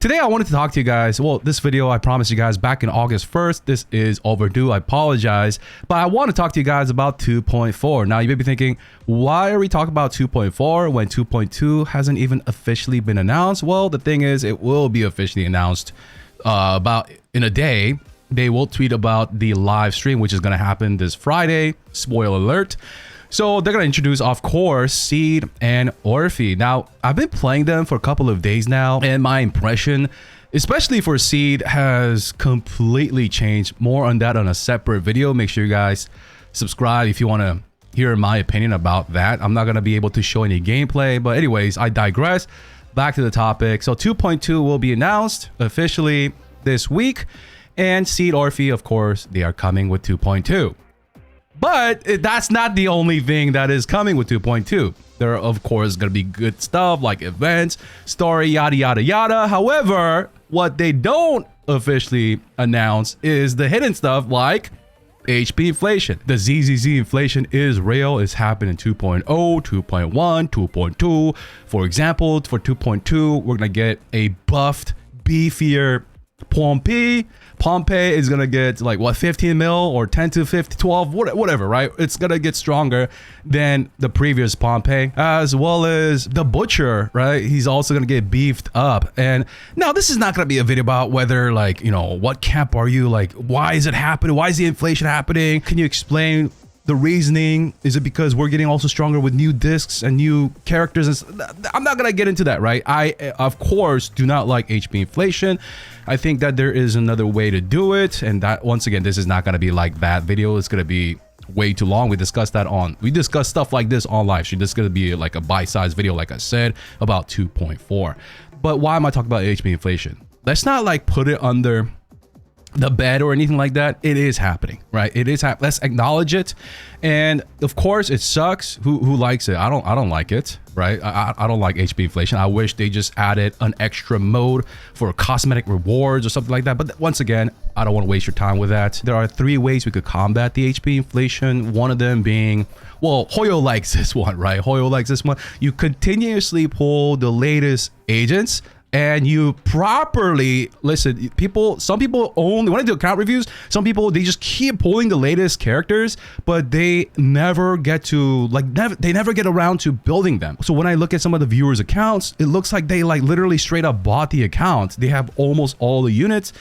Today I wanted to talk to you guys. Well, this video I promised you guys back in August 1st. This is overdue. I apologize. But I want to talk to you guys about 2.4. Now you may be thinking, why are we talking about 2.4 when 2.2 hasn't even officially been announced? Well, the thing is, it will be officially announced about in a day. They will tweet about the live stream, which is going to happen this Friday. Spoiler alert. So they're going to introduce, of course, Seed and Orphe. Now, I've been playing them for a couple of days now, and my impression, especially for Seed, has completely changed. More on that on a separate video. Make sure you guys subscribe if you want to hear my opinion about that. I'm not going to be able to show any gameplay, but anyways, I digress. Back to the topic. So 2.2 will be announced officially this week, and Seed, Orphe, of course, they are coming with 2.2. But that's not the only thing that is coming with 2.2. There are, of course, going to be good stuff like events, story, yada, yada, yada. However, what they don't officially announce is the hidden stuff like HP inflation. The ZZZ inflation is real. It's happening in 2.0, 2.1, 2.2. For example, for 2.2, we're going to get a buffed, beefier Pompey is gonna get like what, 15 mil or 10 to 50, 12, whatever, right? It's gonna get stronger than the previous Pompey, as well as the Butcher, right? He's also gonna get beefed up. And now this is not gonna be a video about whether, like, you know, what camp are you, like, why is it happening? Why is the inflation happening? Can you explain the reasoning? Is it because we're getting also stronger with new discs and new characters? And I'm not gonna get into that, right? I, of course, do not like HP inflation. I think that there is another way to do it, and that, once again, this is not gonna be like that video. It's gonna be way too long. We discussed stuff like this on live stream. This is gonna be like a bite-sized video, like I said, about 2.4. But why am I talking about HP inflation? Let's not like put it under the bed or anything like that. It is happening, right? It is happening. Let's acknowledge it. And of course it sucks. Who likes it? I don't like it, right? I don't like HP inflation. I wish they just added an extra mode for cosmetic rewards or something like that. But once again, I don't want to waste your time with that. There are 3 ways we could combat the HP inflation. One of them being, well, Hoyo likes this one, right? Hoyo likes this one. You continuously pull the latest agents, and you properly listen. Some people only, when I do account reviews, some people, they just keep pulling the latest characters, but they never get to, like, they never get around to building them. So when I look at some of the viewers' accounts, it looks like they like literally straight up bought the account. They have almost all the units,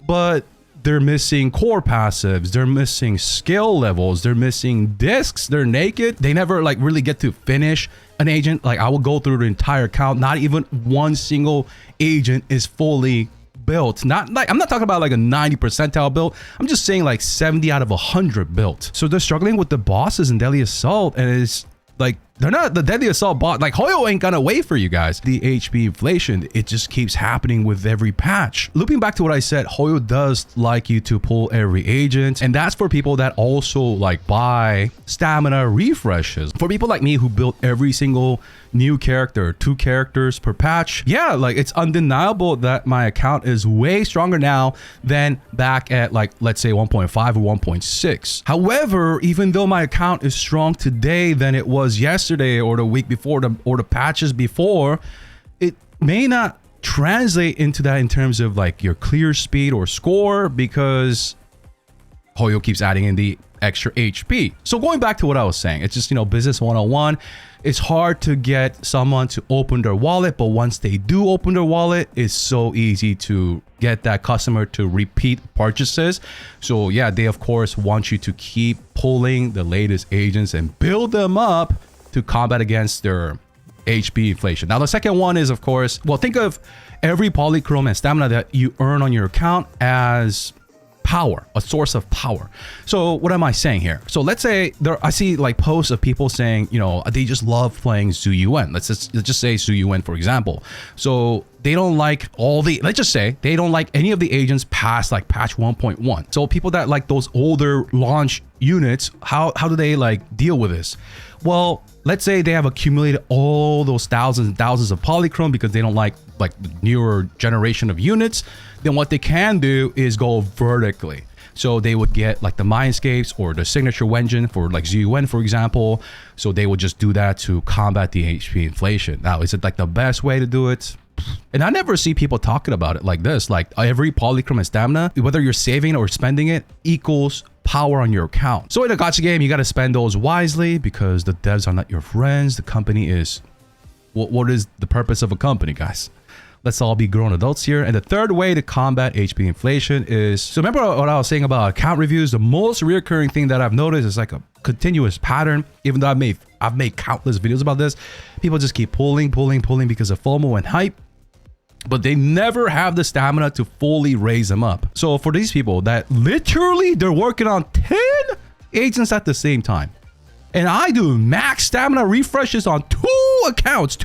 but they're missing core passives, they're missing skill levels, they're missing discs, they're naked. They never like really get to finish an agent. Like, I will go through the entire account, not even one single agent is fully built. Not like, I'm not talking about like a 90 percentile build. I'm just saying like 70 out of 100 built. So they're struggling with the bosses in Deadly Assault, and it's like, they're not the Deadly Assault bot. Like, Hoyo ain't gonna wait for you guys. The HP inflation, it just keeps happening with every patch. Looping back to what I said, Hoyo does like you to pull every agent, and that's for people that also like buy stamina refreshes. For people like me who built every single new character, 2 characters per patch, yeah, like, it's undeniable that my account is way stronger now than back at, like, let's say 1.5 or 1.6. However, even though my account is strong today than it was yesterday or the week before, or the patches before, it may not translate into that in terms of like your clear speed or score, because Hoyo keeps adding in the extra HP. So going back to what I was saying, it's just, you know, business 101. It's hard to get someone to open their wallet, but once they do open their wallet, it's so easy to get that customer to repeat purchases. So yeah, they of course want you to keep pulling the latest agents and build them up to combat against their HP inflation. Now the second one is, of course, well, think of every polychrome and stamina that you earn on your account as power, a source of power. So what am I saying here? So let's say I see like posts of people saying, you know, they just love playing ZUN. Let's just say ZUN, for example. So they don't like let's just say they don't like any of the agents past like patch 1.1. So people that like those older launch units, how do they like deal with this? Well, let's say they have accumulated all those thousands and thousands of polychrome because they don't like the newer generation of units. Then what they can do is go vertically. So they would get like the Mindscapes or the signature Wenjin for like ZUN, for example. So they would just do that to combat the HP inflation. Now, is it like the best way to do it? And I never see people talking about it like this. Like every polychrome and stamina, whether you're saving or spending it, equals power on your account. So in a gacha game, you got to spend those wisely because the devs are not your friends. The company is... What is the purpose of a company, guys? Let's all be grown adults here. And the third way to combat HP inflation is... So remember what I was saying about account reviews? The most recurring thing that I've noticed is like a continuous pattern. Even though I've made countless videos about this, people just keep pulling because of FOMO and hype. But they never have the stamina to fully raise them up. So for these people that literally they're working on 10 agents at the same time. And I do max stamina refreshes on two accounts,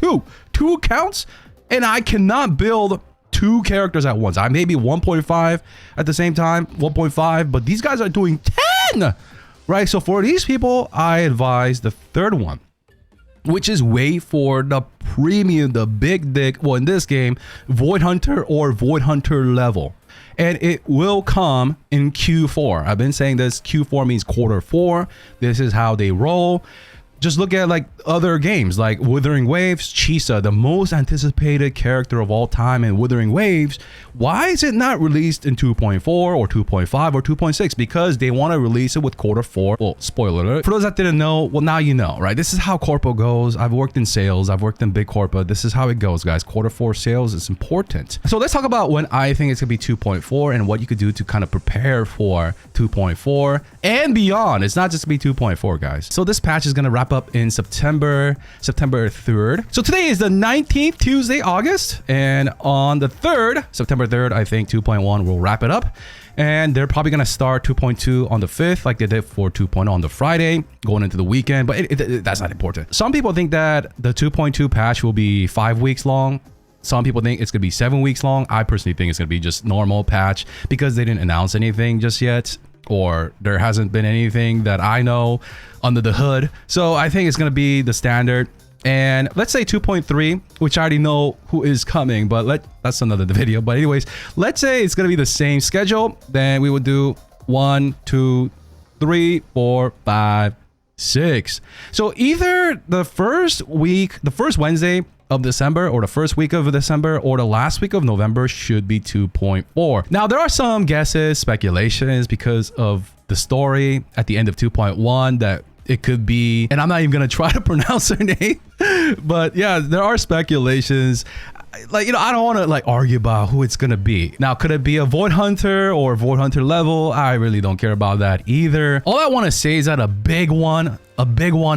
and I cannot build 2 characters at once. I may be 1.5 at the same time, 1.5, but these guys are doing 10, right? So for these people, I advise the third one, which is wait for the premium, the big dick, well in this game, Void Hunter or Void Hunter level. And it will come in Q4. I've been saying this, Q4 means quarter 4. This is how they roll. Just look at like other games like Wuthering Waves, Chisa, the most anticipated character of all time in Wuthering Waves. Why is it not released in 2.4 or 2.5 or 2.6? Because they want to release it with quarter 4. Well, spoiler alert. For those that didn't know, well, now you know, right? This is how corpo goes. I've worked in sales. I've worked in big corpo. This is how it goes, guys. Quarter 4 sales is important. So let's talk about when I think it's going to be 2.4 and what you could do to kind of prepare for 2.4 and beyond. It's not just going to be 2.4, guys. So this patch is going to wrap up in September 3rd. So today is the 19th, Tuesday, August, and on the 3rd, September 3rd, I think 2.1 will wrap it up, and they're probably going to start 2.2 on the 5th like they did for 2.0 on the Friday going into the weekend, but that's not important. Some people think that the 2.2 patch will be 5 weeks long. Some people think it's going to be 7 weeks long. I personally think it's going to be just normal patch because they didn't announce anything just yet, or there hasn't been anything that I know under the hood. So I think it's going to be the standard. And let's say 2.3, which I already know who is coming, but that's another video. But anyways, let's say it's going to be the same schedule. Then we would do 1, 2, 3, 4, 5, 6. So either the first Wednesday of December or the first week of December or the last week of November should be 2.4. Now there are some guesses, speculations because of the story at the end of 2.1 that it could be, and I'm not even gonna try to pronounce her name, but yeah, there are speculations. Like, you know, I don't want to like argue about who it's gonna be. Now, could it be a Void Hunter or Void Hunter level? I really don't care about that either. All I want to say is that a big one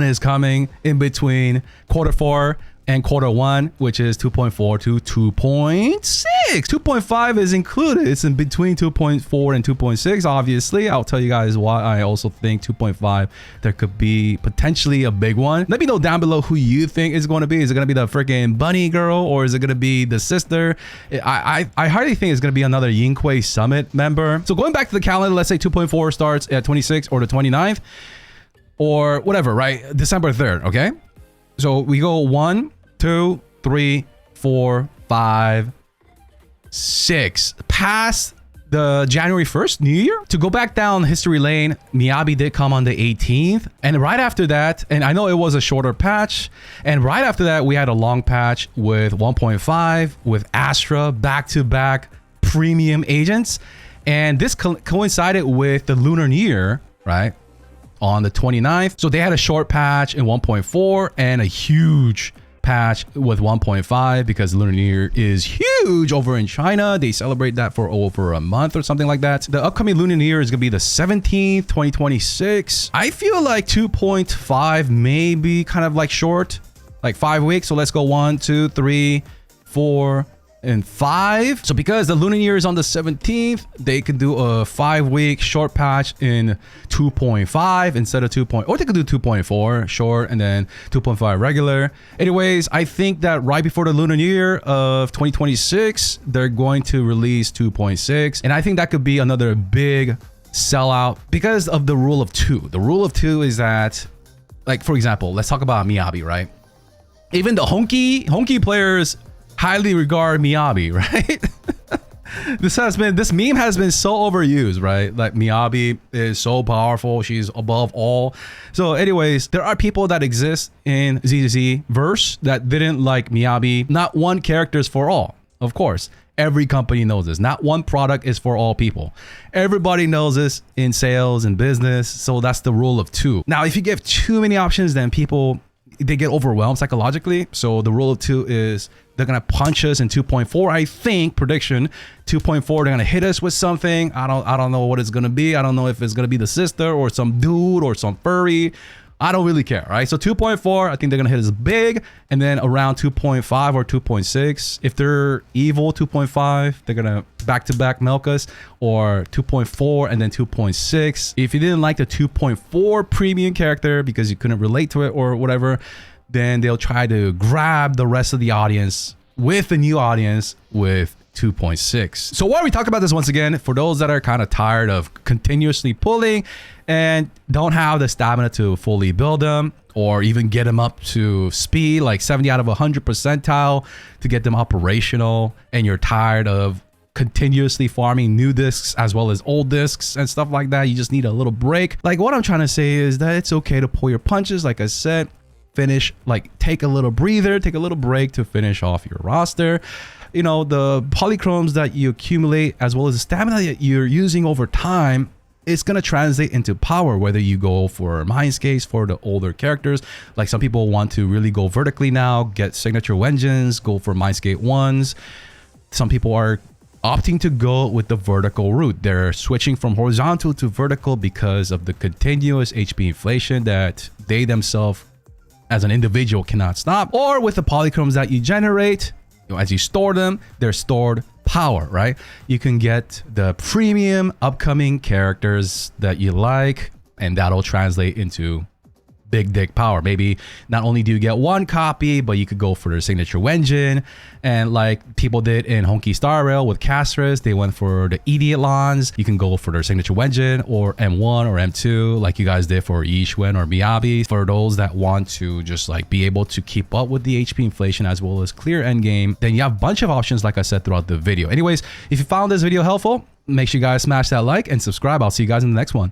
is coming in between quarter 4 and quarter 1, which is 2.4 to 2.6. 2.5 is included. It's in between 2.4 and 2.6. Obviously, I'll tell you guys why I also think 2.5 there could be potentially a big one. Let me know down below who you think is going to be. Is it going to be the freaking bunny girl, or is it going to be the sister? I hardly think it's going to be another Yinkwei Summit member. So going back to the calendar, let's say 2.4 starts at 26th or the 29th or whatever, right? December 3rd, okay? So we go 1, 2, 3, 4, 5, 6. Past the January 1st, New Year. To go back down history lane, Miyabi did come on the 18th. And right after that, and I know it was a shorter patch, and right after that, we had a long patch with 1.5, with Astra, back-to-back premium agents. And this coincided with the Lunar New Year, right? On the 29th. So they had a short patch in 1.4 and a huge patch with 1.5 because Lunar New Year is huge over in China. They celebrate that for over a month or something like that. The upcoming Lunar New Year is gonna be the 17th, 2026. I feel like 2.5 may be kind of like short, like 5 weeks. So let's go 1, 2, 3, 4, and 5. So because the Lunar New Year is on the 17th, they could do a 5-week short patch in 2.5 instead of 2. Or they could do 2.4 short and then 2.5 regular. Anyways, I think that right before the Lunar New Year of 2026, they're going to release 2.6, and I think that could be another big sellout because of the rule of 2. The rule of 2 is that, like, for example, let's talk about Miyabi, right? Even the honky players highly regard Miyabi, right? This meme has been so overused, right? Like Miyabi is so powerful, she's above all. So anyways, there are people that exist in ZZZ verse that didn't like Miyabi. Not one character is for all, of course. Every company knows this. Not one product is for all people. Everybody knows this in sales and business. So that's the rule of two. Now, if you give too many options, then people, they get overwhelmed psychologically. So the rule of two is they're going to punch us in 2.4. I think prediction 2.4, they're going to hit us with something. I don't know what it's going to be. I don't know if it's going to be the sister or some dude or some furry. I don't really care, right? So 2.4, I think they're going to hit us big. And then around 2.5 or 2.6, if they're evil 2.5, they're going to back-to-back milk us, or 2.4 and then 2.6. If you didn't like the 2.4 premium character because you couldn't relate to it or whatever, then they'll try to grab the rest of the audience with the new audience with 2.6. So why are we talking about this once again? For those that are kind of tired of continuously pulling and don't have the stamina to fully build them or even get them up to speed, like 70 out of 100 percentile to get them operational, and you're tired of continuously farming new discs as well as old discs and stuff like that, you just need a little break. Like, what I'm trying to say is that it's okay to pull your punches. Like I said, finish, like take a little breather, take a little break to finish off your roster. You know, the polychromes that you accumulate as well as the stamina that you're using over time, it's going to translate into power, whether you go for Mindscapes for the older characters. Like some people want to really go vertically now, get signature engines, go for Mindscape ones. Some people are opting to go with the vertical route. They're switching from horizontal to vertical because of the continuous HP inflation that they themselves as an individual cannot stop. Or with the polychromes that you generate, as you store them, they're stored power, right? You can get the premium upcoming characters that you like, and that'll translate into big dick power. Maybe not only do you get one copy, but you could go for their signature engine. And like people did in Honky Star Rail with Castris, they went for the Idiot Lons. You can go for their signature engine or M1 or M2, like you guys did for Yishwen or Miyabi. For those that want to just like be able to keep up with the HP inflation as well as clear endgame, then you have a bunch of options like I said throughout the video. Anyways, if you found this video helpful, make sure you guys smash that like and subscribe. I'll see you guys in the next one.